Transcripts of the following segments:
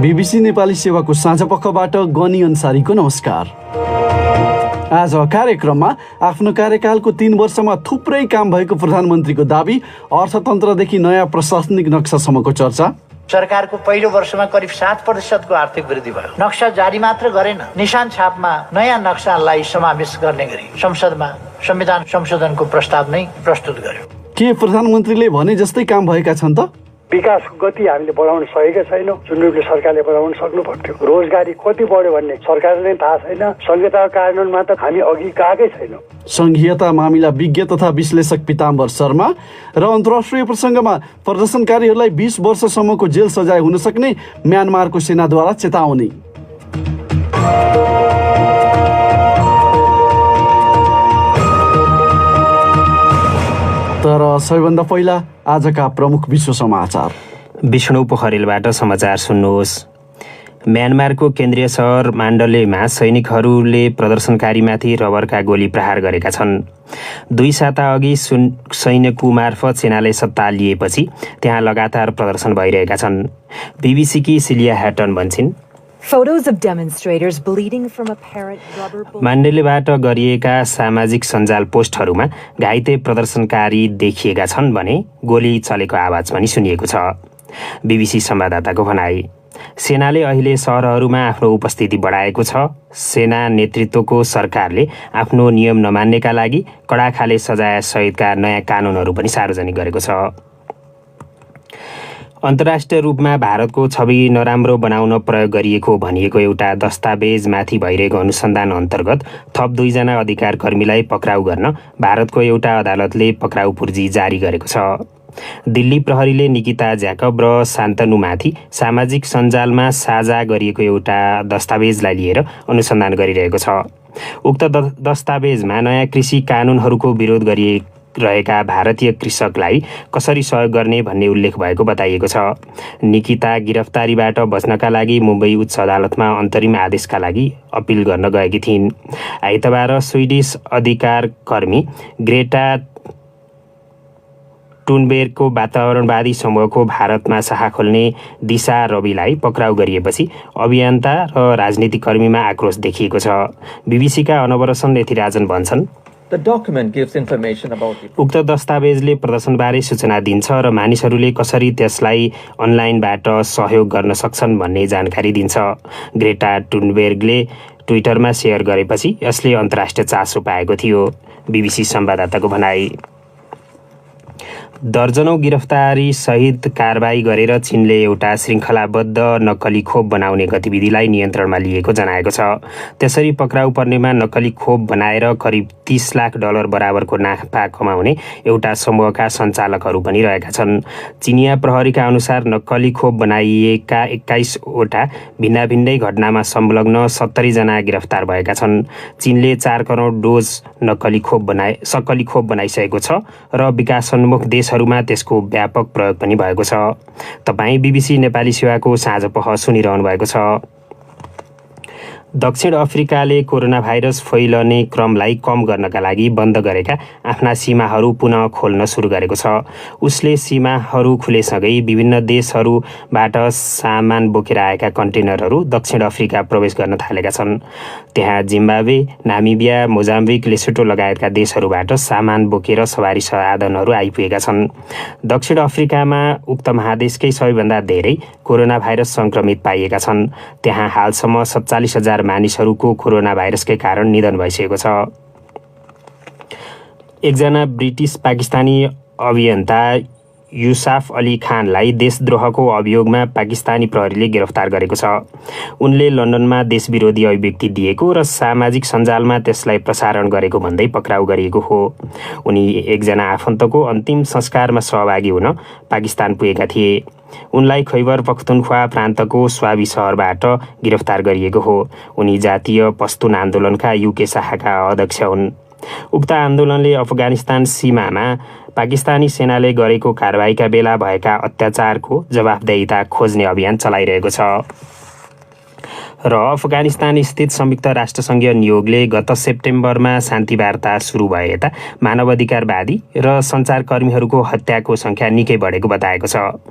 BBC Nepali सेवाको साँझ पखबाट गनी अन्सारीको नमस्कार। आज कार्यक्रममा आफ्नो कार्यकालको 3 वर्षमा थुप्रै काम भएको प्रधानमन्त्रीको दाबी, अर्थतन्त्रदेखि नयाँ प्रशासनिक नक्सासम्मको चर्चा। सरकारको पहिलो वर्षमा करिब 7% को आर्थिक वृद्धि भयो। नक्सा जारी मात्र गरेन, निशान छापमा नयाँ नक्सालाई समावेश गर्ने गरी संसदमा संविधान संशोधनको प्रस्ताव नै प्रस्तुत गर्यो। के प्रधानमन्त्रीले भने जस्तै काम भएका छन् त? विकासको गति हामीले बढाउन सकेका छैनौँ, जुन रूपले सरकारले बढाउन सक्नु पर्थ्यो। रोजगारी कति बढ्यो भन्ने सरकारले थाहा छैन। संहिताको कार्यान्वयनमा त हामी अघि गएकै छैनौँ। संघीयता मामिला विज्ञ तथा विश्लेषक पिताम्बर शर्मा र अन्तर्राष्ट्रिय प्रसङ्गमा प्रदर्शनकारीहरूलाई 20 वर्षसम्मको जेल सजाय हुन सक्ने म्यानमारको सेनाद्वारा चेतावनी। तर सबैभन्दा पहिला आजका प्रमुख विश्व समाचार। विष्णु पोखरेलबाट समाचार सुन्नुहोस्। म्यानमारको केन्द्रीय सहर माण्डलेमा सैनिकहरूले प्रदर्शनकारीमाथि रबरका गोली प्रहार गरेका छन्। 2 साता अघि सैन्यको मार्फत सेनाले सत्ता लिएपछि त्यहाँ लगातार प्रदर्शन भइरहेका छन्। बीबीसीकी सिलिया ह्याटन भन्छिन्, माण्डेलेबाट गरिएका सामाजिक सञ्जाल पोस्टहरूमा घाइते प्रदर्शनकारी देखिएका छन् भने गोली चलेको आवाज पनि सुनिएको छ। बीबीसी संवाददाताको भनाई, सेनाले अहिले सहरहरूमा आफ्नो उपस्थिति बढाएको छ। सेना नेतृत्वको सरकारले आफ्नो नियम नमान्नेका लागि कडा खाले सजाय सहितका नयाँ कानुनहरू पनि सार्वजनिक गरेको छ। अन्तर्राष्ट्रिय रूपमा भारतको छवि नराम्रो बनाउन प्रयोग गरिएको भनिएको एउटा दस्तावेजमाथि भइरहेको अनुसन्धान अन्तर्गत थप 2 जना अधिकार कर्मीलाई पक्राउ गर्न भारतको एउटा अदालतले पक्राउ पूर्जी जारी गरेको छ। दिल्ली प्रहरीले निकिता ज्याकब र शान्तनुमाथि सामाजिक सञ्जालमा साझा गरिएको एउटा दस्तावेजलाई लिएर अनुसन्धान गरिरहेको छ। उक्त दस्तावेजमा नयाँ कृषि कानुनहरूको विरोध गरिरहेका भारतीय कृषकलाई कसरी सहयोग गर्ने भन्ने उल्लेख भएको बताइएको छ। निकिता गिरफ्तारीबाट बच्नका लागि मुम्बई उच्च अदालतमा अन्तरिम आदेशका लागि अपिल गर्न गएकी थिइन्। आइतबार स्विडिस अधिकार कर्मी ग्रेटा टुनबेर्गको वातावरणवादी समूहको भारतमा शाखा खोल्ने दिशा रविलाई पक्राउ गरिएपछि अभियन्ता र राजनीतिक कर्मीमा आक्रोश देखिएको छ। बीबीसीका अनवरसन यतिराजन भन्छन्, उक्त दस्तावेजले प्रदर्शनबारे सूचना दिन्छ र मानिसहरूले कसरी त्यसलाई अनलाइनबाट सहयोग गर्न सक्छन् भन्ने जानकारी दिन्छ। ग्रेटा टुनबेर्गले ट्विटरमा सेयर गरेपछि यसले अन्तर्राष्ट्रिय चासो पाएको थियो। बीबीसी संवाददाताको भनाई, दर्जनौं गिरफ्तारी सहित कारबाही गरेर चीनले एउटा श्रृङ्खलाबद्ध नक्कली खोप बनाउने गतिविधिलाई नियन्त्रणमा लिएको जनाएको छ। त्यसरी पक्राउ पर्नेमा नक्कली खोप बनाएर करिब $30 लाख बराबरको नाफा कमाउने एउटा समूहका सञ्चालकहरू पनि रहेका छन्। चिनिया प्रहरीका अनुसार नक्कली खोप बनाइएका 21वटा भिन्नाभिन्नै घटनामा संलग्न 70 जना गिरफ्तार भएका छन्। चीनले 4 करोड डोज सक्कली खोप बनाइसकेको छ र विकासोन्मुख देशहरूमा त्यसको व्यापक प्रयोग पनि भएको छ। तपाईँ बीबीसी नेपाली सेवाको साँझ पख सुनिरहनु भएको छ। दक्षिण अफ्रिकाले कोरोना भाइरस फैलने क्रमलाई कम गर्नका लागि बन्द गरेका आफ्ना सीमाहरू पुनः खोल्न सुरु गरेको छ। उसले सीमाहरू खुलेसँगै विभिन्न देशहरूबाट सामान बोकेर आएका कन्टेनरहरू दक्षिण अफ्रिका प्रवेश गर्न थालेका छन्। त्यहाँ जिम्बाब्वे, नामिबिया, मोजाम्बिक, लेसोटो लगायतका देशहरूबाट सामान बोकेर सवारी साधनहरू आइपुगेका छन्। दक्षिण अफ्रिकामा उक्त महादेशकै सबैभन्दा धेरै कोरोना भाइरस सङ्क्रमित पाइएका छन्। त्यहाँ हालसम्म 47,000 मानिसहरूको कोरोना भाइरसकै कारण निधन भइसकेको छ। एकजना ब्रिटिस पाकिस्तानी अभियन्ता युसाफ अली खानलाई देशद्रोहको अभियोगमा पाकिस्तानी प्रहरीले गिरफ्तार गरेको छ। उनले लन्डनमा देशविरोधी अभिव्यक्ति दिएको र सामाजिक सञ्जालमा त्यसलाई प्रसारण गरेको भन्दै पक्राउ गरिएको हो। उनी एकजना आफन्तको अन्तिम संस्कारमा सहभागी हुन पाकिस्तान पुगेका थिए। उनलाई खैबर पख्तुनख्वा प्रान्तको स्वाबी सहरबाट गिरफ्तार गरिएको हो। उनी जातीय पस्तुन आन्दोलनका युके शाखाका अध्यक्ष हुन्। उक्त आन्दोलनले अफगानिस्तान सीमामा पाकिस्तानी सेनाले गरेको कारबाहीका बेला भएका अत्याचारको जवाफदेहिता खोज्ने अभियान चलाइरहेको छ। र अफगानिस्तान स्थित संयुक्त राष्ट्रसङ्घीय नियोगले गत सेप्टेम्बरमा शान्ति वार्ता सुरु भए यता मानवाधिकारवादी र सञ्चारकर्मीहरूको हत्याको सङ्ख्या निकै बढेको बताएको छ।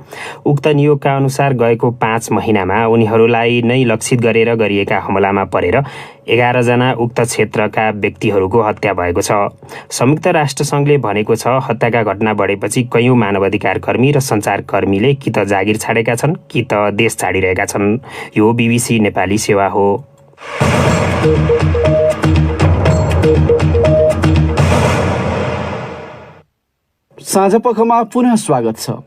उक्त नियोगका अनुसार गएको 5 महिनामा उनीहरूलाई नै लक्षित गरेर गरिएका हमलामा परेर 11 जना उक्त क्षेत्रका व्यक्तिहरूको हत्या भएको छ। संयुक्त राष्ट्रसङ्घले भनेको छ हत्याका घटना बढेपछि कैयौँ मानवाधिकार कर्मी र सञ्चारकर्मीले कि त जागिर छाडेका छन् कि त देश छाडिरहेका छन्। यो BBC नेपाली सेवा हो। साँझपखमा पुनः स्वागत छ।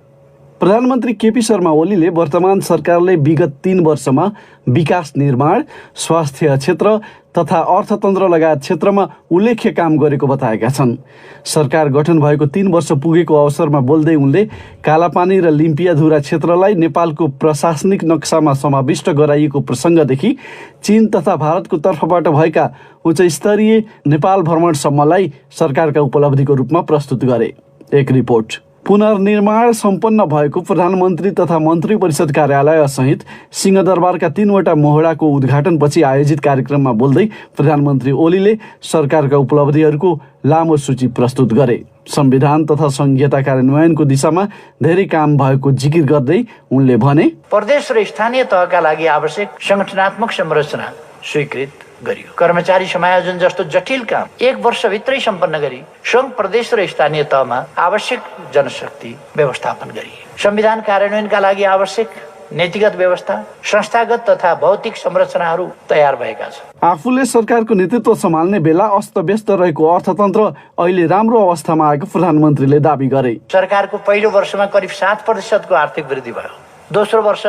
प्रधानमन्त्री केपी शर्मा ओलीले वर्तमान सरकारले विगत 3 वर्षमा विकास निर्माण, स्वास्थ्य क्षेत्र तथा अर्थतन्त्र लगायत क्षेत्रमा उल्लेख्य काम गरेको बताएका छन्। सरकार गठन भएको 3 वर्ष पुगेको अवसरमा बोल्दै उनले कालापानी र लिम्पियाधुरा क्षेत्रलाई नेपालको प्रशासनिक नक्सामा समाविष्ट गराइएको प्रसङ्गदेखि चीन तथा भारतको तर्फबाट भएका उच्चस्तरीय नेपाल भ्रमणसम्मलाई सरकारका उपलब्धिको रूपमा प्रस्तुत गरे। एक रिपोर्ट। पुनर्निर्माण सम्पन्न भएको प्रधानमन्त्री तथा मन्त्री परिषद कार्यालय सहित सिंहदरबारका 3वटा मोहडाको उद्घाटनपछि आयोजित कार्यक्रममा बोल्दै प्रधानमन्त्री ओलीले सरकारका उपलब्धिहरूको लामो सूची प्रस्तुत गरे। संविधान तथा संघीयता कार्यान्वयनको दिशामा धेरै काम भएको जिकिर गर्दै उनले भने, प्रदेश र स्थानीय तहका लागि आवश्यक संगठनात्मक संरचना स्वीकृत गरियो। कर्मचारी समायोजन जस्तो जटिल काम 1 वर्षभित्रै सम्पन्न गरी संघ, प्रदेश र स्थानीय तहमा आवश्यक जनशक्ति व्यवस्थापन गरियो। संविधान कार्यान्वयनका लागि आवश्यक नीतिगत व्यवस्था, संस्थागत तथा भौतिक संरचनाहरू तयार भएका छन्। आफूले सरकारको नेतृत्व सम्हाल्ने बेला अस्तव्यस्त रहेको अर्थतन्त्र अहिले राम्रो अवस्थामा आएको प्रधानमन्त्रीले दाबी गरे। सरकारको पहिलो वर्षमा करिब 7% को आर्थिक वृद्धि भयो। दोस्रो वर्ष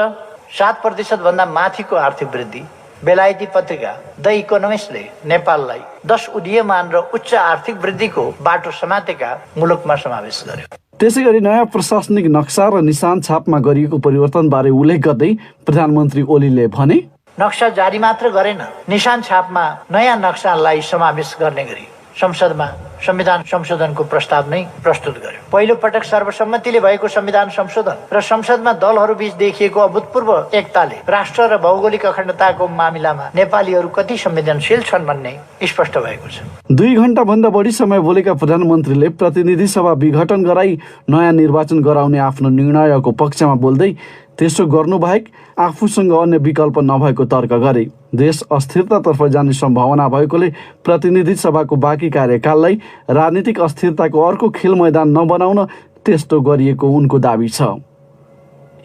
7% भन्दा माथिको आर्थिक वृद्धि। बेलायती पत्रिका द इकोनोमिस्टले नेपाललाई 10 उदीयमान र उच्च आर्थिक वृद्धिको बाटो समातेका मुलुकमा समावेश गर्यो। त्यसैगरी नयाँ प्रशासनिक नक्सा र निशान छापमा गरिएको परिवर्तनबारे उल्लेख गर्दै प्रधानमन्त्री ओलीले भने, नक्सा जारी मात्र गरेन, निशान छापमा नयाँ नक्सालाई समावेश गर्ने गरी संसदमा संविधान संशोधनको प्रस्ताव नै प्रस्तुत गर्यो। पहिलो पटक सर्वसम्मतिले भएको संविधान संशोधन र संसदमा दलहरू बीच देखिएको अभूतपूर्व एकताले राष्ट्र र भौगोलिक अखण्डताको मामिलामा नेपालीहरू कति संवेदनशील छन् भन्ने स्पष्ट भएको छ। 2 घण्टाभन्दा बढी समय बोलेका प्रधानमन्त्रीले प्रतिनिधि सभा विघटन गराई नयाँ निर्वाचन गराउने आफ्नो निर्णयको पक्षमा बोल्दै त्यसो गर्नुबाहेक आफूसँग अन्य विकल्प नभएको तर्क गरे। देश अस्थिरतातर्फ जाने सम्भावना भएकोले प्रतिनिधि सभाको बाँकी कार्यकाललाई राजनीतिक अस्थिरताको अर्को खेल मैदान नबनाउन त्यस्तो गरिएको उनको दाबी छ।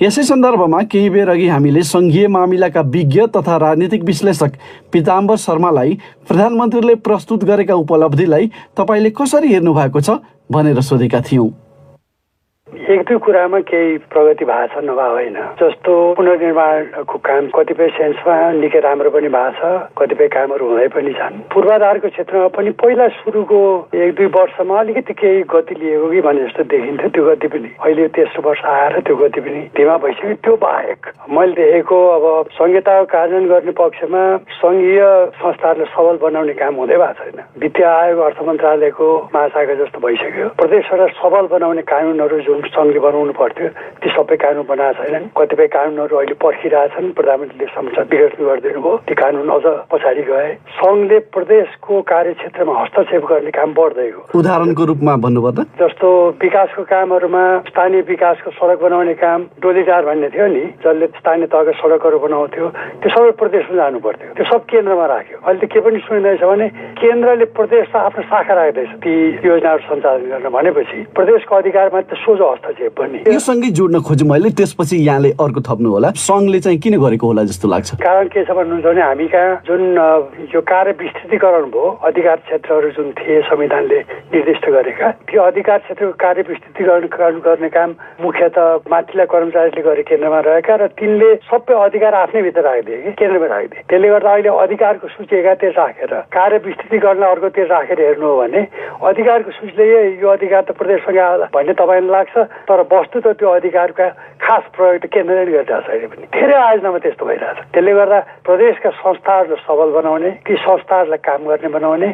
यसै सन्दर्भमा केही बेर अघि हामीले सङ्घीय मामिलाका विज्ञ तथा राजनीतिक विश्लेषक पीताम्बर शर्मालाई प्रधानमन्त्रीले प्रस्तुत गरेका उपलब्धिलाई तपाईँले कसरी हेर्नु भएको छ भनेर सोधेका थियौँ। 1-2 कुरामा केही प्रगति भएको छ नभए होइन। जस्तो पुनर्निर्माणको काम कतिपय सेन्समा निकै राम्रो पनि भएको छ, कतिपय कामहरू हुँदै पनि छन्। पूर्वाधारको क्षेत्रमा पनि पहिला सुरुको 1-2 वर्षमा अलिकति केही गति लिएको कि भने जस्तो देखिन्थ्यो। त्यो गति पनि अहिले तेस्रो वर्ष आएर त्यो गति पनि धीमा भइसक्यो। त्यो बाहेक मैले देखेको अब संहिताको कार्यान्वयन गर्ने पक्षमा सङ्घीय संस्थाहरूलाई सबल बनाउने काम हुँदै भएको छैन। वित्तीय आयोग, अर्थ मन्त्रालयको महाशाखा जस्तो भइसक्यो। प्रदेशहरूलाई सबल बनाउने कानुनहरू जुन सङ्घले बनाउनु पर्थ्यो ती सबै कानुन बनाएको छैनन्। कतिपय कानुनहरू अहिले पर्खिरहेछन्, प्रधानमन्त्रीले संसद विघटन गरिदिनु भयो, ती कानुन अझ पछाडि गए। सङ्घले प्रदेशको कार्यक्षेत्रमा हस्तक्षेप गर्ने काम बढ्दै गयो। उदाहरणको रूपमा भन्नुपर्दा जस्तो विकासको कामहरूमा स्थानीय विकासको सडक बनाउने काम डोलीटार भन्ने थियो नि, जसले स्थानीय तहका सडकहरू बनाउँथ्यो, त्यो सबै प्रदेशमा जानु पर्थ्यो। त्यो सब केन्द्रमा राख्यो। अहिले त के पनि सुनिँदैछ भने केन्द्रले प्रदेशलाई आफ्नो शाखा राख्दैछ ती योजनाहरू सञ्चालन गर्न भनेपछि प्रदेशको अधिकारमा त सोझो हस्तक्षेप पनि। यो सँगै जोड्न खोजेँ मैले, त्यसपछि यहाँले अर्को थप्नु होला। सङ्घले चाहिँ किन गरेको होला जस्तो लाग्छ? कारण के छ भन्नुहुन्छ भने हामी कहाँ जुन यो कार्य विस्तृतीकरण भयो, अधिकार क्षेत्रहरू जुन थिए संविधानले निर्दिष्ट गरेका, त्यो अधिकार क्षेत्रको कार्य विस्तृतीकरण गर्ने काम मुख्यतः माथिल्ला कर्मचारीले गरे केन्द्रमा रहेका, र तिनले सबै अधिकार आफ्नै भित्र राखिदिए कि केन्द्रमा राखिदिए। त्यसले गर्दा अहिले अधिकारको सूची एकातिर राखेर कार्य विस्तृतीकरणलाई अर्कोतिर राखेर हेर्नु हो भने अधिकारको सूचीले यो अधिकार त प्रदेशसँग भन्ने तपाईँलाई लाग्छ, तर वस्तु त त्यो अधिकारका खास प्रयोग त केन्द्रले गरिरहेको छ अहिले पनि। धेरै आयोजनामा त्यस्तो भइरहेछ। त्यसले गर्दा प्रदेशका संस्थाहरूलाई सबल बनाउने, ती संस्थाहरूलाई काम गर्ने बनाउने,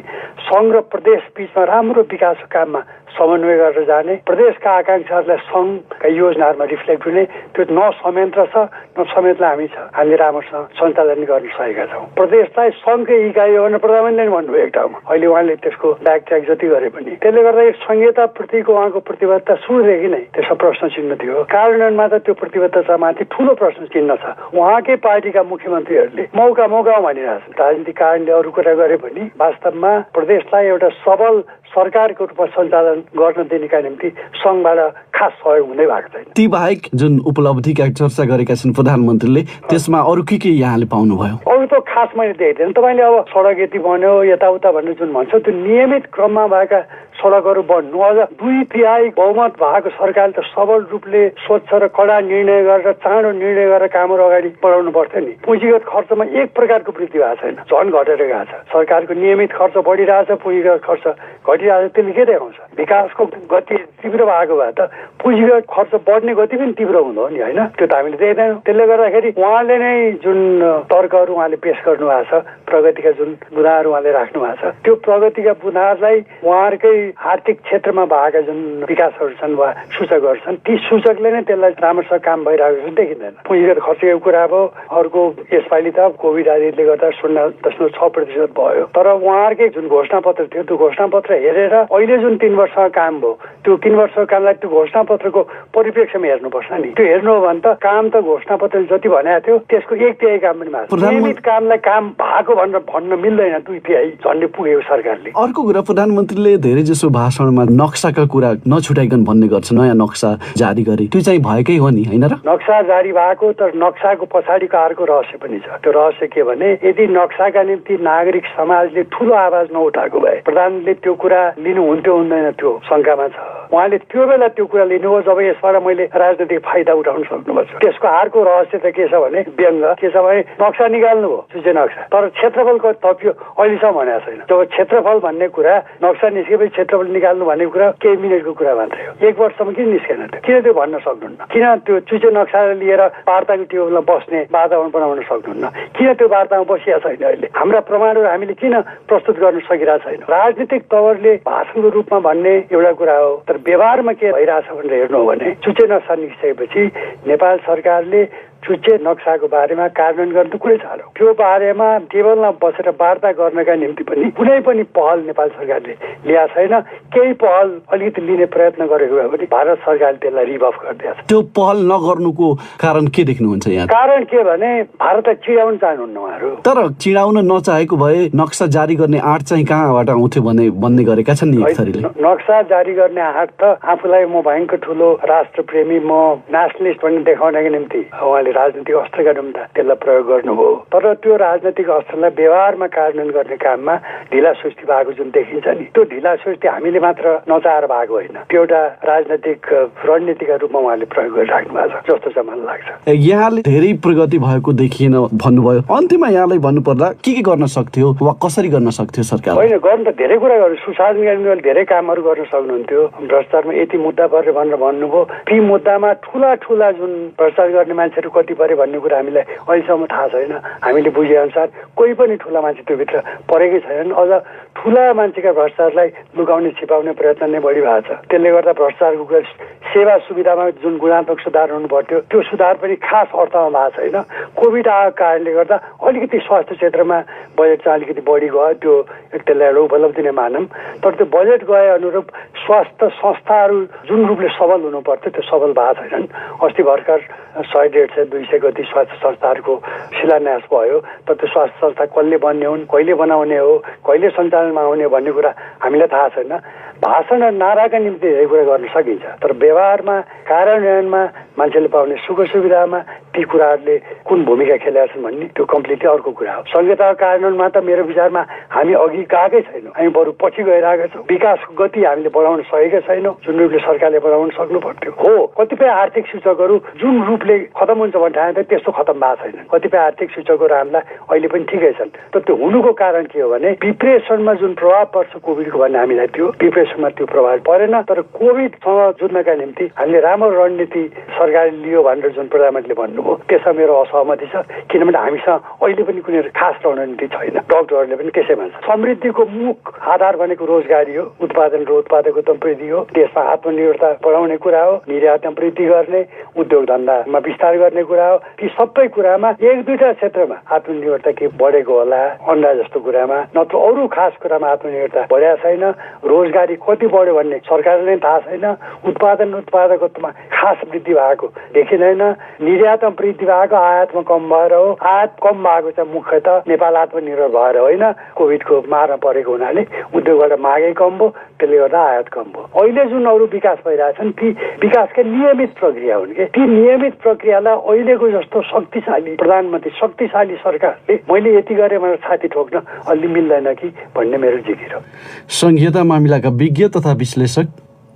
सङ्घ र प्रदेश बीचमा राम्रो विकासको काममा समन्वय गरेर जाने, प्रदेशका आकांक्षाहरूलाई सङ्घका योजनाहरूमा रिफ्लेक्ट हुने, त्यो न संयन्त्र छ न संयन्त्रलाई हामीले राम्रोसँग सञ्चालन गर्न सकेका छौँ। प्रदेशलाई सङ्घकै इकाइ हो भनेर प्रधानमन्त्रीले भन्नुभयो एक ठाउँमा। अहिले उहाँले त्यसको ब्याक ट्र्याक जति गरे पनि त्यसले गर्दा एक संहिताप्रतिको उहाँको प्रतिबद्धता सुरुदेखि नै त्यसमा प्रश्न चिन्ह थियो। कार्यान्वयनमा त त्यो प्रतिबद्धतामाथि ठुलो प्रश्न चिन्ह छ। उहाँकै पार्टीका मुख्यमन्त्रीहरूले मौका भनिरहेछन्। राजनीतिक कारणले अरू कुरा गरे पनि वास्तवमा प्रदेशलाई एउटा सबल सरकारको रूपमा सञ्चालन गर्न दिनेका निम्ति सङ्घबाट खास सहयोग हुँदै भएको छैन। ती बाहेक जुन उपलब्धिका चर्चा गरेका छन् प्रधानमन्त्रीले, त्यसमा अरू के यहाँले पाउनुभयो? अरू त खास मैले देख्दैन। तपाईँले अब सडक यति बन्यो यताउता भनेर जुन भन्छ त्यो नियमित क्रममा भएका सडकहरू बन्नु, अझ 2/3 बहुमत भएको सरकारले त सबल रूपले स्वच्छ र कडा निर्णय गरेर चाँडो निर्णय गरेर कामहरू अगाडि बढाउनु पर्थ्यो नि। पुँजीगत खर्चमा एक प्रकारको वृद्धि भएको छैन, झन् घटेर गएको छ। सरकारको नियमित खर्च बढिरहेछ, पुँजीगत खर्च घटिरहेछ। त्यसले के देखाउँछ? विकासको गति तीव्र भएको भए त पुँजीगत खर्च बढ्ने गति पनि तीव्र हुँदो नि, होइन? त्यो त हामीले देख्दैनौँ। त्यसले गर्दाखेरि उहाँले नै जुन तर्कहरू उहाँले पेश गर्नु भएको छ, प्रगतिका जुन बुँदाहरू उहाँले राख्नु भएको छ, त्यो प्रगतिका बुँदाहरूलाई उहाँहरूकै आर्थिक क्षेत्रमा भएका जुन विकासहरू छन् वा सूचकहरू छन्, ती सूचकले नै त्यसलाई राम्रोसँग काम भइरहेको जस्तो देखिँदैन। पुँजीगत खर्चको कुरा अब अर्को यसपालि त कोभिड आदिले गर्दा 0.6% भयो। तर उहाँहरूकै जुन घोषणापत्र थियो त्यो घोषणापत्र हेरेर अहिले जुन 3 वर्षको काम भयो त्यो 3 वर्षको कामलाई त्यो घोषणापत्रको परिप्रेक्ष्यमा हेर्नुपर्छ नि। त्यो हेर्नु हो भने त काम त घोषणापत्रले जति भनेको थियो त्यसको 1/3 काम पनि भएको। नियमित कामलाई काम भएको भनेर भन्न मिल्दैन। 2/3 झन्डै पुगेको सरकारले। अर्को कुरा, प्रधानमन्त्रीले धेरै जसो भाषणमा नक्साका कुरा नछुटाइकन भन्ने गर्छ, नयाँ नक्सा जारी गरे, त्यो चाहिँ भएकै हो नि, होइन र? नक्सा जारी भएको, तर नक्साको पछाडिको अर्को रहस्य पनि छ। त्यो रहस्य के भने यदि नक्साका निम्ति नागरिक समाजले ठुलो आवाज नउठाएको भए प्रधानले त्यो कुरा लिनुहुन्थ्यो हुँदैन त्यो शङ्कामा छ। उहाँले त्यो बेला त्यो कुरा लिनुभयो जब यसबाट मैले राजनीतिक फाइदा उठाउन सक्नुपर्छ। त्यसको अर्को रहस्य त के छ भने व्यङ्ग के छ भने नक्सा निकाल्नु हो सूचे नक्सा, तर क्षेत्रफलको थपियो अहिलेसम्म भनेको छैन। जब क्षेत्रफल भन्ने कुरा नक्सा निस्केपछि क्षेत्रफल निकाल्नु भन्ने कुरा केही मिनटको कुरा मात्रै हो। 1 वर्षसम्म किन निस्केन त्यो? किन त्यो भन्न सक्नुहुन्न? किन त्यो चुचे नक्सा लिएर वार्ताको टेबलमा बस्ने वातावरण बनाउन सक्नुहुन्न? किन त्यो वार्तामा बसिया छैन? अहिले हाम्रा प्रमाणहरू हामीले किन प्रस्तुत गर्न सकिरहेको छैन? राजनीतिक तवरले भाषणको रूपमा भन्ने एउटा कुरा हो, तर व्यवहारमा के भइरहेछ भनेर हेर्नु हो भने चुचे नक्सा निस्केपछि नेपाल सरकारले चुचे नक्साको बारेमा कार्यान्वयन गर्न त कुरै छ। त्यो बारेमा टेबलमा बसेर वार्ता गर्नका निम्ति पनि कुनै पनि पहल नेपाल सरकारले ल्याएको छैन। केही पहल अलिकति लिने प्रयत्न गरेको भए पनि भारत सरकारले त्यसलाई रिबफ गरिदिएको छ। त्यो पहल नगर्नुको कारण के देख्नुहुन्छ यहाँ? कारण के भने भारतलाई चिडाउन चाहनुहुन्न उहाँहरू। तर चिडाउन नचाहेको भए नक्सा जारी गर्ने आँट चाहिँ कहाँबाट आउँथ्यो भन्ने गरेका छन् नि एक थरीले। नक्सा जारी गर्ने आँट त आफूलाई म भयङ्कर ठुलो राष्ट्रप्रेमी, म नेसनलिस्ट भन्ने देखाउनका निम्ति उहाँले राजनीतिक अस्त्रका निम्ति त्यसलाई प्रयोग गर्नुभयो। तर त्यो राजनीतिक अस्त्रलाई व्यवहारमा कार्यान्वयन गर्ने काममा ढिलासुस्ती भएको जुन देखिन्छ नि, त्यो ढिलासुस्ती हामीले मात्र नचाहेर भएको होइन, त्यो एउटा राजनीतिक रणनीतिका रूपमा उहाँले प्रयोग गरिराख्नु भएको छ जस्तो चाहिँ मलाई लाग्छ। यहाँले धेरै प्रगति भएको देखिएन भन्नुभयो, अन्त्यमा यहाँलाई भन्नुपर्दा के गर्न सक्थ्यो वा कसरी गर्न सक्थ्यो सरकार? होइन, गर्न त धेरै कुरा गर्नु, सुशासन गर्ने धेरै कामहरू गर्न सक्नुहुन्थ्यो। भ्रष्टाचारमा यति मुद्दा पऱ्यो भनेर भन्नुभयो। ती मुद्दामा ठुला जुन भ्रष्टाचार गर्ने मान्छेहरू कति पऱ्यो भन्ने कुरा हामीलाई अहिलेसम्म थाहा छैन। हामीले बुझेअनुसार कोही पनि ठुला मान्छे त्योभित्र परेकै छैनन्। अझ ठुला मान्छेका भ्रष्टाचारलाई लुकाउने छिपाउने प्रयत्न नै बढी भएको छ। त्यसले गर्दा भ्रष्टाचारको सेवा सुविधामा जुन गुणात्मक सुधार हुनु पर्थ्यो त्यो सुधार पनि खास अर्थमा भएको छैन। कोभिड आएको कारणले गर्दा अलिकति स्वास्थ्य क्षेत्रमा बजेट चाहिँ अलिकति बढी गयो, त्यो त्यसलाई एउटा उपलब्धि नै मानौँ। तर त्यो बजेट गए अनुरूप स्वास्थ्य संस्थाहरू जुन रूपले सबल हुनु पर्थ्यो त्यो सबल भएको छैनन्। अस्ति भर्खर 100, 150, 200 गति स्वास्थ्य संस्थाहरूको शिलान्यास भयो, तर त्यो स्वास्थ्य संस्था कसले बन्ने हुन्, कहिले बनाउने हो, कहिले सञ्चालनमा आउने भन्ने कुरा हामीलाई थाहा छैन। भाषण र नाराका निम्ति धेरै कुरा गर्न सकिन्छ, तर व्यवहारमा कार्यान्वयनमा मान्छेले पाउने सुख सुविधामा ती कुराहरूले कुन भूमिका खेलेका छन् भन्ने त्यो कम्प्लिटली अर्को कुरा हो। संहिताको कार्यान्वयनमा त मेरो विचारमा हामी अघि गएकै छैनौँ, हामी बरु पछि गइरहेका छौँ। विकासको गति हामीले बढाउन सकेका छैनौँ जुन रूपले सरकारले बढाउन सक्नु पर्थ्यो। हो, कतिपय आर्थिक सूचकहरू जुन रूपले खतम हुन्छ भन्ने ठाउँमा त्यस्तो खतम भएको छैन। कतिपय आर्थिक सूचकहरू हामीलाई अहिले पनि ठिकै छन्, तर त्यो हुनुको कारण के हो भने डिप्रेसनमा जुन प्रभाव पर्छ कोभिडको भन्ने हामीलाई त्यो डिप्रेसन देशमा त्यो प्रभाव परेन। तर कोभिडसँग जुझ्नका निम्ति हामीले राम्रो रणनीति सरकारले लियो भनेर जुन प्रधानमन्त्रीले भन्नुभयो त्यसमा मेरो असहमति छ। किनभने हामीसँग अहिले पनि कुनै खास रणनीति छैन। डक्टरहरूले पनि त्यसै भन्छ समृद्धिको मुख आधार भनेको रोजगारी हो, उत्पादन र उत्पादकता वृद्धि हो, देशमा आत्मनिर्भरता बढाउने कुरा हो, निर्यातमा वृद्धि गर्ने, उद्योग धन्दामा विस्तार गर्ने कुरा हो। ती सबै कुरामा एक दुईटा क्षेत्रमा आत्मनिर्भरता के बढेको होला अन्डा जस्तो कुरामा, नत्र अरू खास कुरामा आत्मनिर्भरता बढेको छैन। रोजगारी कति बढ्यो भन्ने सरकारले थाहा छैन। उत्पादन उत्पादकतामा खास वृद्धि भएको देखिँदैन। निर्यातमा वृद्धि भएको आयातमा कम भएर हो। आयात कम भएको चाहिँ मुख्यतः नेपाल आत्मनिर्भर भएर होइन, कोभिडको मारमा परेको हुनाले उद्योगबाट मागै कम भयो, त्यसले गर्दा आयात कम भयो। अहिले जुन अरू विकास भइरहेछन् ती विकासका नियमित प्रक्रिया हुन् कि ती नियमित प्रक्रियालाई अहिलेको जस्तो शक्तिशाली प्रधानमन्त्री शक्तिशाली सरकारले मैले यति गरेँ भनेर छाती ठोक्न अलि मिल्दैन कि भन्ने मेरो जिकिर हो। संघीयता मामिलाका विज्ञ तथा विश्लेषक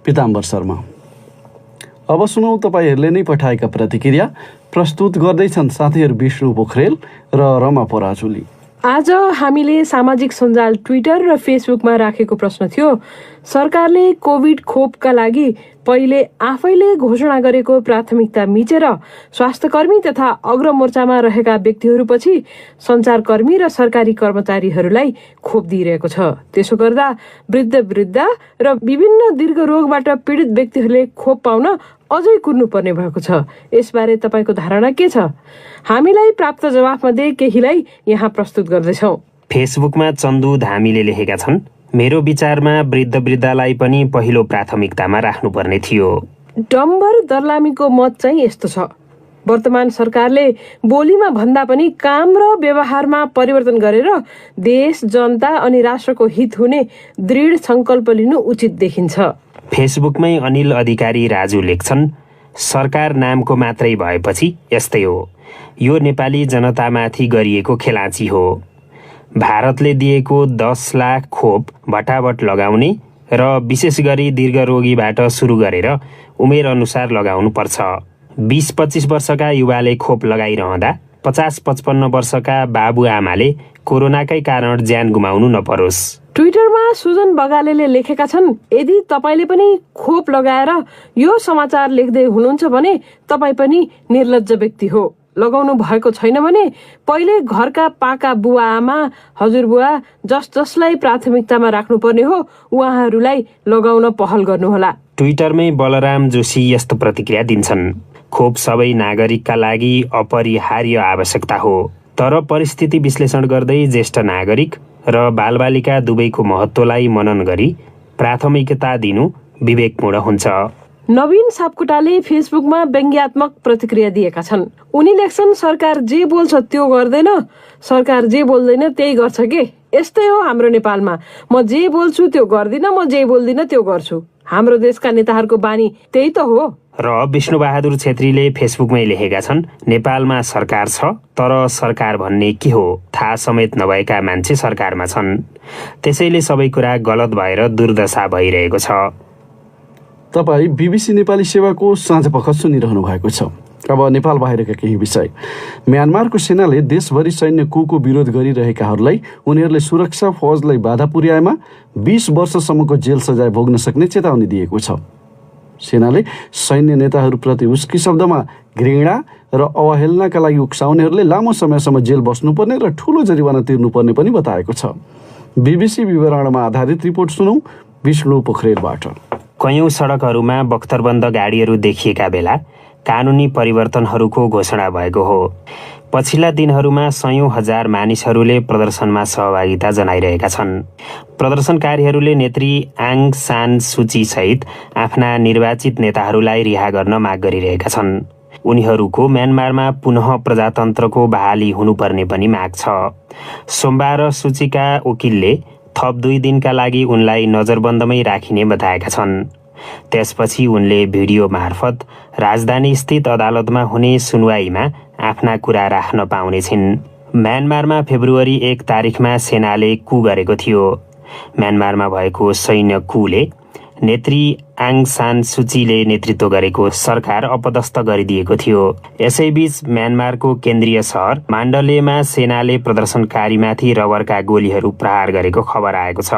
पीताम्बर शर्मा। अब सुनौ तपाईँहरूले नै पठाएका प्रतिक्रिया। प्रस्तुत गर्दैछन् साथीहरू विष्णु पोखरेल र रमा पराजुली। आज हामीले सामाजिक सञ्जाल ट्विटर र फेसबुकमा राखेको प्रश्न थियो, सरकारले कोभिड खोपका लागि पहिले आफैले घोषणा गरेको प्राथमिकता मिचेर स्वास्थ्यकर्मी तथा अग्रमोर्चामा रहेका व्यक्तिहरूपछि सञ्चारकर्मी र सरकारी कर्मचारीहरूलाई खोप दिइरहेको छ। त्यसो गर्दा वृद्ध र विभिन्न दीर्घ रोगबाट पीडित व्यक्तिहरूले खोप पाउन अझै कुर्नुपर्ने भएको छ। यसबारे तपाईँको धारणा के छ? हामीलाई प्राप्त जवाफमध्ये केहीलाई यहाँ प्रस्तुत गर्दैछौँ। फेसबुकमा चन्दु धामीले लेखेका छन्, मेरो विचारमा वृद्धलाई पनि पहिलो प्राथमिकतामा राख्नुपर्ने थियो। डम्बर दर्लामीको मत चाहिँ यस्तो छ, वर्तमान सरकारले बोलीमा भन्दा पनि काम र व्यवहारमा परिवर्तन गरेर देश जनता अनि राष्ट्रको हित हुने दृढ संकल्प लिनु उचित देखिन्छ। फेसबुकमै अनिल अधिकारी राजु लेख्छन्, सरकार नामको मात्रै भएपछि यस्तै हो। यो नेपाली जनतामाथि गरिएको खेलाँची हो। भारतले दिएको 10 लाख खोप भटाभट लगाउने र विशेष गरी दीर्घ रोगीबाट सुरु गरेर उमेर अनुसार लगाउनु पर्छ। 20-25 वर्षका युवाले खोप लगाइरहँदा 50-55 वर्षका बाबुआमाले कोरोनाकै कारण ज्यान गुमाउनु नपरोस्। ट्विटरमा सुजन बगालेले लेखेका छन्, यदि तपाईँले पनि खोप लगाएर यो समाचार लेख्दै हुनुहुन्छ भने तपाईँ पनि निर्लज्ज व्यक्ति हो। लगाउनु भएको छैन भने पहिले घरका पाका बुवा आमा हजुरबुवा जसलाई प्राथमिकतामा राख्नुपर्ने हो उहाँहरूलाई लगाउन पहल गर्नुहोला। ट्विटरमै बलराम जोशी यस्तो प्रतिक्रिया दिन्छन्, खोप सबै नागरिकका लागि अपरिहार्य आवश्यकता हो, तर परिस्थिति विश्लेषण गर्दै ज्येष्ठ नागरिक र बालबालिका दुवैको महत्त्वलाई मनन गरी प्राथमिकता दिनु विवेकपूर्ण हुन्छ। नवीन सापकोटाले फेसबुकमा व्यङ्ग्यात्मक प्रतिक्रिया दिएका छन्। उनी लेख्छन्, सरकार जे बोल्छ त्यो गर्दैन, सरकार जे बोल्दैन त्यही गर्छ के। यस्तै हो हाम्रो नेपालमा, म जे बोल्छु त्यो गर्दिन, म जे बोल्दिन त्यो गर्छु। हाम्रो देशका नेताहरूको बानी त्यही त हो। र विष्णुबहादुर छेत्रीले फेसबुकमै लेखेका छन्, नेपालमा सरकार छ तर सरकार भन्ने के हो थाहा समेत नभएका मान्छे सरकारमा छन्। त्यसैले सबै कुरा गलत भएर दुर्दशा भइरहेको छ। तपाईँ बीबीसी नेपाली सेवाको साँझपख सुनिरहनु भएको छ। अब नेपाल बाहिरका केही विषय। म्यानमारको सेनाले देशभरि सैन्य कुको विरोध गरिरहेकाहरूलाई उनीहरूले सुरक्षा फौजलाई बाधा पुर्याएमा 20 वर्षसम्मको जेल सजाय भोग्न सक्ने चेतावनी दिएको छ। सेनाले सैन्य नेताहरूप्रति उसकी शब्दमा घृणा र अवहेलनाका लागि उक्साउनेहरूले लामो समयसम्म जेल बस्नुपर्ने र ठूलो जरिवाना तिर्नुपर्ने पनि बताएको छ। बीबीसी विवरणमा आधारित रिपोर्ट सुनौ विष्णु पोखरेलबाट। कयौं सडकहरूमा बख्तरबन्द गाडीहरू देखिएका बेला कानुनी परिवर्तनहरूको घोषणा भएको हो। पछिल्ला दिनहरूमा सयौं हजार मानिसहरूले प्रदर्शनमा सहभागिता जनाइरहेका छन्। प्रदर्शनकारीहरूले नेत्री आङ सान सुची सहित आफ्ना निर्वाचित नेताहरूलाई रिहा गर्न माग गरिरहेका छन्। उनीहरूको म्यानमारमा पुनः प्रजातन्त्रको बहाली हुनुपर्ने पनि माग छ। सोमबार सुचीका वकिलले थप 2 दिनका लागि उनलाई नजरबन्दमै राखिने बताएका छन्। त्यसपछि उनले भिडियो मार्फत राजधानी स्थित अदालतमा हुने सुनवाईमा आफ्ना कुरा राख्न पाउने छिन्। म्यानमारमा फेब्रुअरी 1 तारिखमा सेनाले कू गरेको थियो। म्यानमारमा भएको सैन्य कूले नेत्री आङ सान सुचीले नेतृत्व गरेको सरकार अपदस्थ गरिदिएको थियो। यसैबीच म्यानमारको केन्द्रीय सहर माण्डलेमा सेनाले प्रदर्शनकारीमाथि रबरका गोलीहरू प्रहार गरेको खबर आएको छ।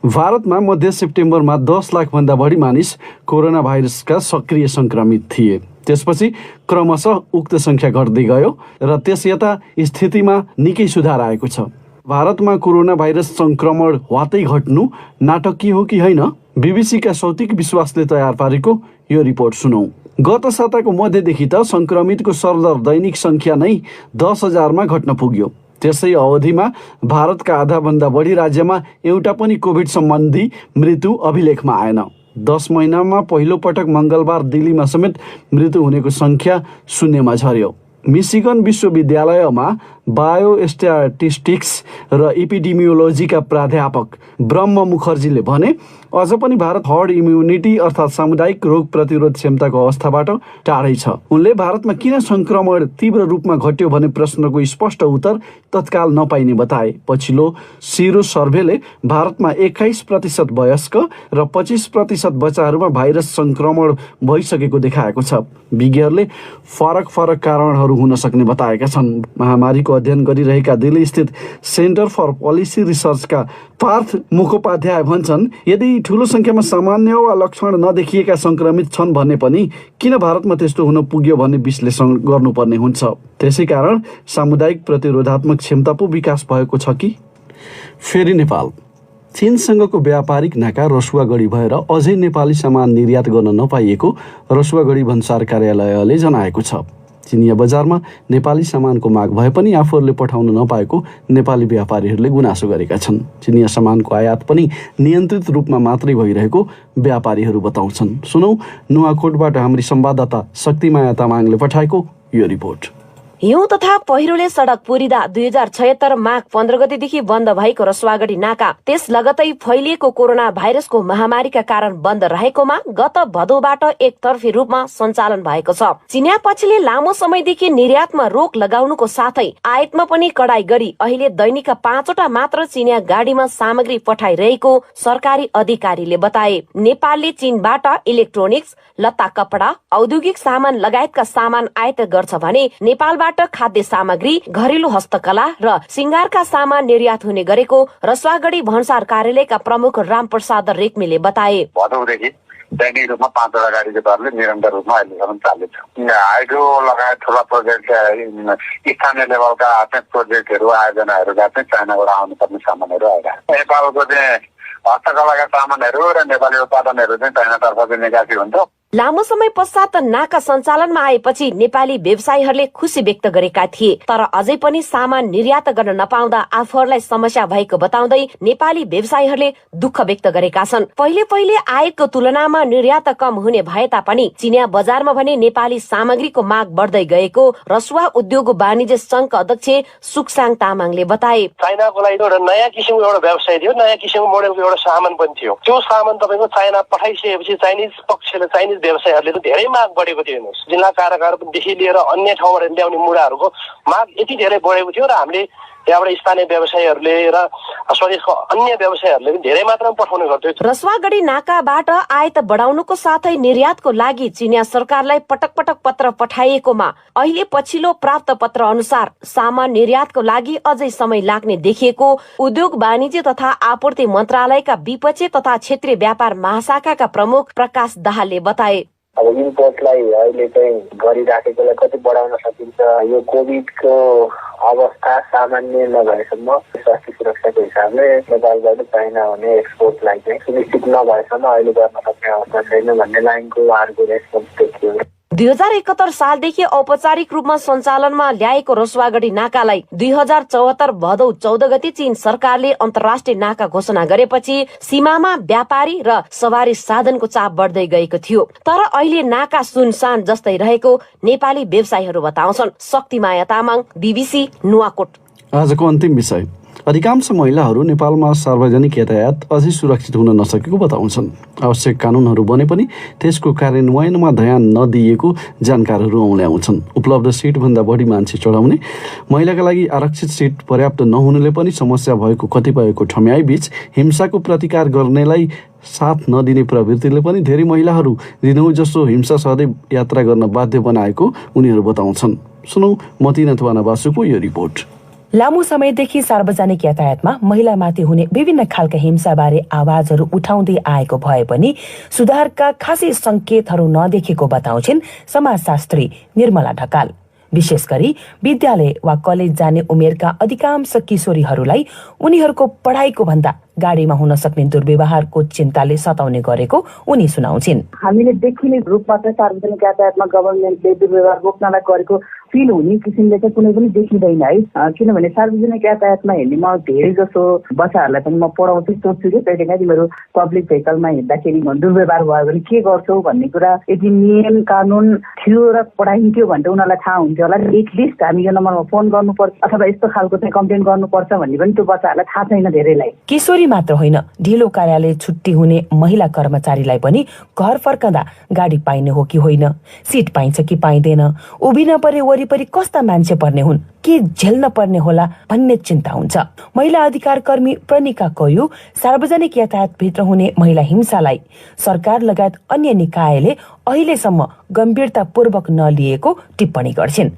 भारतमा मध्य सेप्टेम्बरमा 10 लाखभन्दा बढी मानिस कोरोना भाइरसका सक्रिय सङ्क्रमित थिए। त्यसपछि क्रमशः उक्त सङ्ख्या घट्दै गयो र त्यस यता स्थितिमा निकै सुधार आएको छ। भारतमा कोरोना भाइरस सङ्क्रमण वातै घट्नु नाटकीय हो कि होइन? बीबीसीका सौतिक विश्वासले तयार पारेको यो रिपोर्ट सुनौ। गत साताको मध्यदेखि त सङ्क्रमितको सरदर दैनिक सङ्ख्या नै 10,000मा घट्न पुग्यो। त्यसै अवधिमा भारतका आधाभन्दा बढी राज्यमा एउटा पनि कोभिड सम्बन्धी मृत्यु अभिलेखमा आएन। 10 महिनामा पहिलो पटक मङ्गलबार दिल्लीमा समेत मृत्यु हुनेको सङ्ख्या शून्यमा झर्यो। मिशिगन विश्वविद्यालयमा बायोस्ट्याटिस्टिक्स र एपिडेमियोलोजीका प्राध्यापक ब्रह्म मुखर्जीले भने अझ पनि भारत हर्ड इम्युनिटी अर्थात् सामुदायिक रोग प्रतिरोध क्षमताको अवस्थाबाट टाढै छ। उनले भारतमा किन सङ्क्रमण तीव्र रूपमा घट्यो भन्ने प्रश्नको स्पष्ट उत्तर तत्काल नपाइने बताए। पछिल्लो सिरो सर्भेले भारतमा 21% वयस्क र 25% बच्चाहरूमा भाइरस सङ्क्रमण भइसकेको देखाएको छ। विज्ञहरूले फरक कारणहरू हुन सक्ने बताएका छन्। महामारीको अध्ययन गरिरहेका दिल्ली स्थित सेन्टर फर पोलिसी रिसर्चका पार्थ मुखोपाध्याय भन्छन्, यदि ठूलो सङ्ख्यामा सामान्य वा लक्षण नदेखिएका सङ्क्रमित छन् भने पनि किन भारतमा त्यस्तो हुन पुग्यो भन्ने विश्लेषण गर्नुपर्ने हुन्छ। त्यसै कारण सामुदायिक प्रतिरोधात्मक क्षमता पो विकास भएको छ कि? फेरि नेपाल। चीनसँगको व्यापारिक नाका रसुवागढी भएर अझै नेपाली सामान निर्यात गर्न नपाइएको रसुवागढी भन्सार कार्यालयले जनाएको छ। चिनिया बजारमा नेपाली सामानको माग भए पनि आफूहरूले पठाउन नपाएको नेपाली व्यापारीहरूले गुनासो गरेका छन्। चिनिया सामानको आयात पनि नियन्त्रित रूपमा मात्रै भइरहेको व्यापारीहरू बताउँछन्। सुनौ नुवाकोटबाट हाम्री संवाददाता शक्तिमाया तामाङले पठाएको यो रिपोर्ट। हिउँ तथा पहिरोले सडक पुरिँदा 2076 माघ 15 गतेदेखि बन्द भएको रसुवागढी नाका त्यस लगतै फैलिएको कोरोना भाइरसको महामारीका कारण बन्द रहेकोमा गत भदौबाट एकतर्फी रूपमा सञ्चालन भएको छ। चिनिया पक्षले लामो समयदेखि निर्यातमा रोक लगाउनुको साथै आयातमा पनि कडाई गरी अहिले दैनिकका 5वटा मात्र चिनिया गाडीमा सामग्री पठाइरहेको सरकारी अधिकारीले बताए। नेपालले चीनबाट इलेक्ट्रोनिक्स, लत्ता कपडा, औद्योगिक सामान लगायतका सामान आयात गर्छ भने नेपालबाट खाद्य सामग्री, घरेलु हस्तकला र सिंगारका सामान निर्यात हुने गरेको रसुवागढी भन्सार कार्यालयका प्रमुख रामप्रसाद रेग्मीले बताए। भदौदेखि दैनिक रूपमा 5वटा गाडीको दरले निरन्तर रूपमा अहिलेसम्म चालु छ। हाइड्रो लगायत ठुला प्रोजेक्ट स्थानीय लेभलका प्रोजेक्टहरू आयोजनाहरूका चाइनाबाट आउनुपर्ने सामानहरू आइरहेको छ। नेपालको हस्तकलाका सामानहरू र नेपाली उत्पादनहरू चाइनातर्फ निकासी हुन्छ। लामो समय पश्चात नाका सञ्चालनमा आएपछि नेपाली व्यवसायीहरूले खुशी व्यक्त गरेका थिए, तर अझै पनि सामान निर्यात गर्न नपाउँदा आफूहरूलाई समस्या भएको बताउँदै नेपाली व्यवसायीहरूले दुःख व्यक्त गरेका छन्। पहिले आयातको तुलनामा निर्यात कम हुने भए तापनि चिनिया बजारमा भने नेपाली सामग्रीको माग बढ्दै गएको रसुवा उद्योग वाणिज्य संघका अध्यक्ष सुकसाङ तामाङले बताए। चाइनाको लागि एउटा नयाँ किसिमको एउटा व्यवसाय थियो, नयाँ किसिमको मोडेलको एउटा सामान पनि थियो। त्यो सामान तपाईँको चाइना पठाइसकेपछि चाइनिज पक्षले चाइनिज व्यवसायहरूले त धेरै माग बढेको थियो। हेर्नुहोस्, जिल्ला कारागारदेखि लिएर अन्य ठाउँबाट ल्याउने मुढाहरूको माग यति धेरै बढेको थियो र हामीले त्यहाँबाट स्थानीय व्यवसायीहरूले र स्वदेशको अन्य व्यवसायीहरूले पनि धेरै मात्रामा पठाउने गर्थ्यो। रसुवागढी नाकाबाट आयात बढाउनुको साथै निर्यातको लागि चिनिया सरकारलाई पटक पत्र पठाइएकोमा अहिले पछिल्लो प्राप्त पत्र अनुसार सामान निर्यातको लागि अझै समय लाग्ने देखिएको उद्योग वाणिज्य तथा आपूर्ति मन्त्रालयका विपक्षी तथा क्षेत्रीय व्यापार महाशाखाका प्रमुख प्रकाश दाहालले बताए। अब इम्पोर्टलाई अहिले चाहिँ गरिराखेकोलाई कति बढाउन सकिन्छ? यो कोभिडको अवस्था सामान्य नभएसम्म स्वास्थ्य सुरक्षाको हिसाबले नेपालबाट चाइना हुने एक्सपोर्टलाई चाहिँ सुनिश्चित नभएसम्म अहिले गर्न सक्ने अवस्था छैन भन्ने लाइनको उहाँहरूको रेस्पोन्स देखियो। 2071 सालदेखि औपचारिक रूपमा सञ्चालनमा ल्याएको रसुवागढी नाकालाई 2074 भदौ 14 गते चीन सरकारले अन्तर्राष्ट्रिय नाका घोषणा गरेपछि सीमामा व्यापारी र सवारी साधनको चाप बढ्दै गएको थियो। तर अहिले नाका सुनसान जस्तै रहेको नेपाली व्यवसायीहरू बताउँछन्। शक्तिमाया तामाङ, बीबीसी, नुवाकोट। आजको अन्तिम विषय। अधिकांश महिलाहरू नेपालमा सार्वजनिक यातायात अझै सुरक्षित हुन नसकेको बताउँछन्। आवश्यक कानुनहरू बने पनि त्यसको कार्यान्वयनमा ध्यान नदिएको जानकारहरू औल्याउँछन्। उपलब्ध सिटभन्दा बढी मान्छे चढाउने, महिलाका लागि आरक्षित सिट पर्याप्त नहुनुले पनि समस्या भएको कतिपयको ठम्याइ बीच हिंसाको प्रतिकार गर्नेलाई साथ नदिने प्रवृत्तिले पनि धेरै महिलाहरू दिनहुँ जसो हिंसा सहदै यात्रा गर्न बाध्य बनाएको उनीहरू बताउँछन्। सुनौ मतिनाथ वानावासुको यो रिपोर्ट। लामो समयदेखि सार्वजनिक यातायातमा महिलामाथि हुने विभिन्न खालका हिंसाबारे आवाजहरू उठाउँदै आएको भए पनि सुधारका खासै संकेतहरू नदेखेको बताउँछिन् समाजशास्त्री निर्मला ढकाल। विशेष गरी विद्यालय वा कलेज जाने उमेरका अधिकांश किशोरीहरूलाई उनीहरूको पढाइको भन्दा गाडीमा हुन सक्ने दुर्व्यवहारको चिन्ताले सताउने गरेको उनी सुनाउँछिन्। हामीले देखिने रूपमा चाहिँ सार्वजनिक यातायातमा गभर्नमेन्टले दुर्व्यवहार रोक्नलाई गरेको फिल हुने किसिमले चाहिँ कुनै पनि देखिँदैन है। किनभने सार्वजनिक यातायातमा हेर्ने म धेरै जसो बच्चाहरूलाई पनि म पढाउँछु, सोच्छु कि कहिले काहीँ तिमीहरू पब्लिक भेहिकलमा हिँड्दाखेरि दुर्व्यवहार भयो भने के गर्छौ भन्ने कुरा यदि नियम कानुन थियो र पढाइन्थ्यो भने त उनीहरूलाई थाहा हुन्थ्यो होला। एटलिस्ट हामी यो नम्बरमा फोन गर्नुपर्छ अथवा यस्तो खालको चाहिँ कम्प्लेन गर्नुपर्छ भन्ने पनि त्यो बच्चाहरूलाई थाहा छैन धेरैलाई। किशोरी मात्र होइन, ढिलो कार्यालय छुट्टी हुने महिला कर्मचारीलाई पनि घर फर्कँदा गाडी पाइने हो कि होइन, सिट पाइन्छ कि पाइँदैन, उभिन परे वरिपरि कस्ता मान्छे पर्ने हुन्, के झेल्न पर्ने होला भन्ने चिन्ता हुन्छ। महिला अधिकार कर्मी प्रनिका कोयु सार्वजनिक यातायातभित्र हुने महिला हिंसालाई सरकार लगायत अन्य निकायले अहिलेसम्म गम्भीरतापूर्वक नलिएको टिप्पणी गर्छिन्।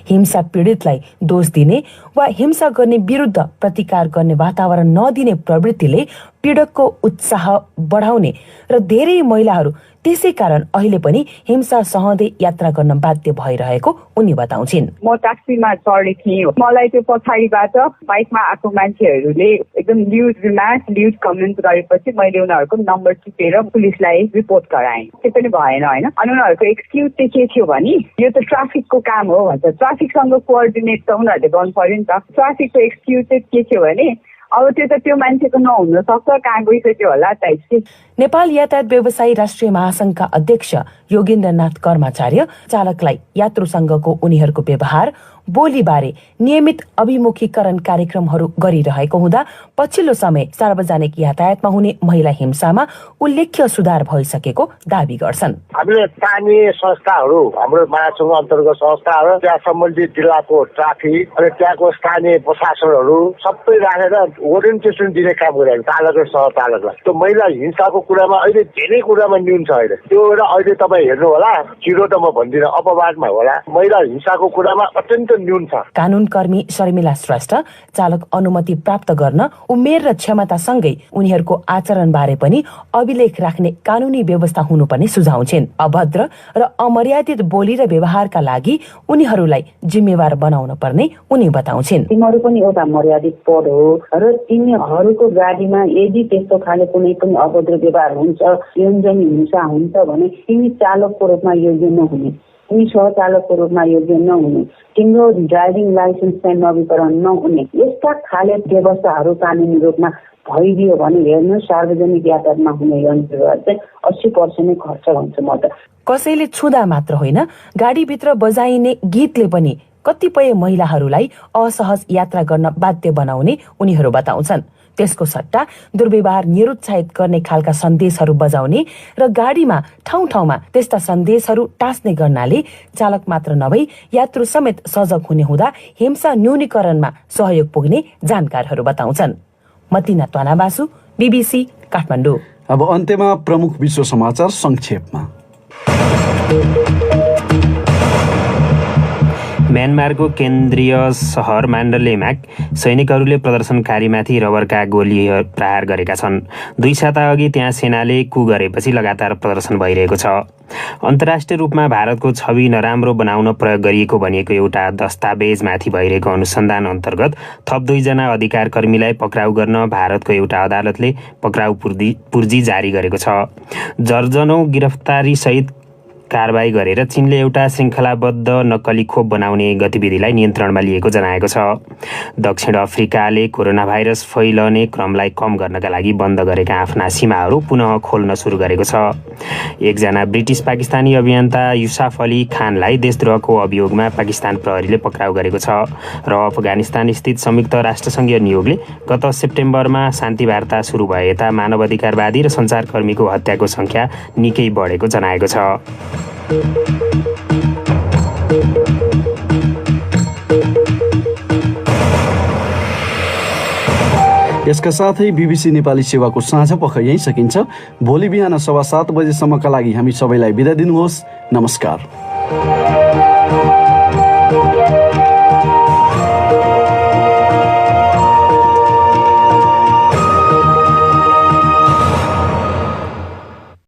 हिंसा पीडितलाई दोष दिने वा हिंसा गर्ने विरुद्ध प्रतिकार गर्ने वातावरण नदिने प्रवृत्तिले पीडकको उत्साह बढाउने र धेरै महिलाहरू त्यसै कारण अहिले पनि हिंसा सहँदै यात्रा गर्न बाध्य भइरहेको उनी बताउँछिन्। म ट्याक्सीमा चढेको थिएँ, मलाई त्यो पछाडिबाट बाइकमा आएको मान्छेहरूले एकदम ल्युज कमेन्ट गरेपछि मैले उनीहरूको नम्बर टिपेर पुलिसलाई रिपोर्ट गराएँ। त्यो पनि भएन होइन। अनि उनीहरूको एक्सक्युज चाहिँ के थियो भने यो त ट्राफिकको काम हो भन्छ। ट्राफिकसँग कोअर्डिनेट त उनीहरूले गर्नु पर्यो नि त। ट्राफिकको एक्सक्युज चाहिँ के थियो भने अब त्यो मान्छेको नहुन सक्छ, कहाँ गइसक्यो होला टाइप। नेपाल यातायात व्यवसायी राष्ट्रिय महासंघका अध्यक्ष योगेन्द्रनाथ कर्माचार्य चालकलाई यात्रुसँगको उनीहरूको व्यवहार बोलीबारे नियमित अभिमुखीकरण कार्यक्रमहरू गरिरहेको हुँदा पछिल्लो समय सार्वजनिक यातायातमा हुने महिला हिंसामा उल्लेख्य सुधार भइसकेको दावी गर्छन्। हामीले स्थानीय संस्थाहरू, हाम्रो महासंघ अन्तर्गत संस्थाहरू, त्यहाँ सम्बन्धित जिल्लाको ट्राफिक अनि त्यहाँको स्थानीय प्रशासनहरू सबै राखेर ओरिएन्टेसन दिने काम गरिरहेको चालक र सहचालकलाई। त्यो महिला हिंसाको कुरामा अहिले धेरै कुरामा न्यून छ। अहिले त्यो अहिले तपाईँ हेर्नु होला, जिरो त म भन्दिनँ, अपवादमा होला, महिला हिंसाको कुरामा अत्यन्त न्यून छ। कानून कर्मी शर्मिला श्रेष्ठ चालक अनुमति प्राप्त गर्न उमेर र क्षमतासँगै उनीहरूको आचरणबारे पनि अभिलेख राख्ने कानूनी व्यवस्था हुनुपर्ने सुझाउँछिन्। अभद्र र अमर्यादित बोली र व्यवहारका लागि उनीहरूलाई जिम्मेवार बनाउन पर्ने उनी बताउँछिन्। तिमीहरू पनि एउटा मर्यादित पद हो र तिमीहरूको गाडीमा यदि त्यस्तो खाले कुनै पनि अभद्र व्यवहार हुन्छ, यौनजन्य हिंसा हुन्छ भने तिमी चालकको रूपमा योग्य नहुने, तिमी सहचालकको रूपमा योग्य नहुने, तिम्रो ड्राइभिङ लाइसेन्स चाहिँ नवीकरण नहुने, यस्ता खाले व्यवस्थाहरू कानुनी रूपमा भइदियो भने हेर्नु सार्वजनिक यातायातमा हुने यौन व्यवहार चाहिँ 80% नै खर्च हुन्छ। म त कसैले छुँदा मात्र होइन, गाडीभित्र बजाइने गीतले पनि कतिपय महिलाहरूलाई असहज यात्रा गर्न बाध्य बनाउने उनीहरू बताउँछन्। त्यसको सट्टा दुर्व्यवहार निरुत्साहित गर्ने खालका सन्देशहरू बजाउने र गाडीमा ठाउँ ठाउँमा त्यस्ता सन्देशहरू टाँस्ने गर्नाले चालक मात्र नभई यात्रु समेत सजग हुने हुँदा हिंसा न्यूनीकरणमा सहयोग पुग्ने जानकारहरू बताउँछन्। मतिना त्वानाबासु, BBC काठमाडौँ। अब अन्त्यमा प्रमुख विश्व समाचार संक्षेपमा। म्यानमारको केन्द्रीय सहर माण्डलेमा सैनिकहरूले प्रदर्शनकारीमाथि रबरका गोली प्रहार गरेका छन्। 2 साता अघि त्यहाँ सेनाले कु गरेपछि लगातार प्रदर्शन भइरहेको छ। अन्तर्राष्ट्रिय रूपमा भारतको छवि नराम्रो बनाउन प्रयोग गरिएको भनिएको एउटा दस्तावेजमाथि भइरहेको अनुसन्धान अन्तर्गत थप 2 जना अधिकार कर्मीलाई पक्राउ गर्न भारतको एउटा अदालतले पक्राउ पूर्जी जारी गरेको छ। दर्जनौं गिरफ्तारी सहित कारबाही गरेर चीनले एउटा श्रृङ्खलाबद्ध नक्कली खोप बनाउने गतिविधिलाई नियन्त्रणमा लिएको जनाएको छ। दक्षिण अफ्रिकाले कोरोना भाइरस फैलने क्रमलाई कम गर्नका लागि बन्द गरेका आफ्ना सीमाहरू पुनः खोल्न सुरु गरेको छ। एकजना ब्रिटिस पाकिस्तानी अभियन्ता युसाफ अली खानलाई देशद्रोहको अभियोगमा पाकिस्तान प्रहरीले पक्राउ गरेको छ र अफगानिस्तान स्थित संयुक्त राष्ट्रसङ्घीय नियोगले गत सेप्टेम्बरमा शान्ति वार्ता सुरु भए यता मानवाधिकारवादी र सञ्चारकर्मीको हत्याको सङ्ख्या निकै बढेको जनाएको छ। यसका साथै BBC नेपाली सेवाको साँझ पख यही सकिन्छ। भोलि बिहान 7:15 बजेसम्मका लागि हामी सबैलाई बिदा दिनुहोस्। नमस्कार।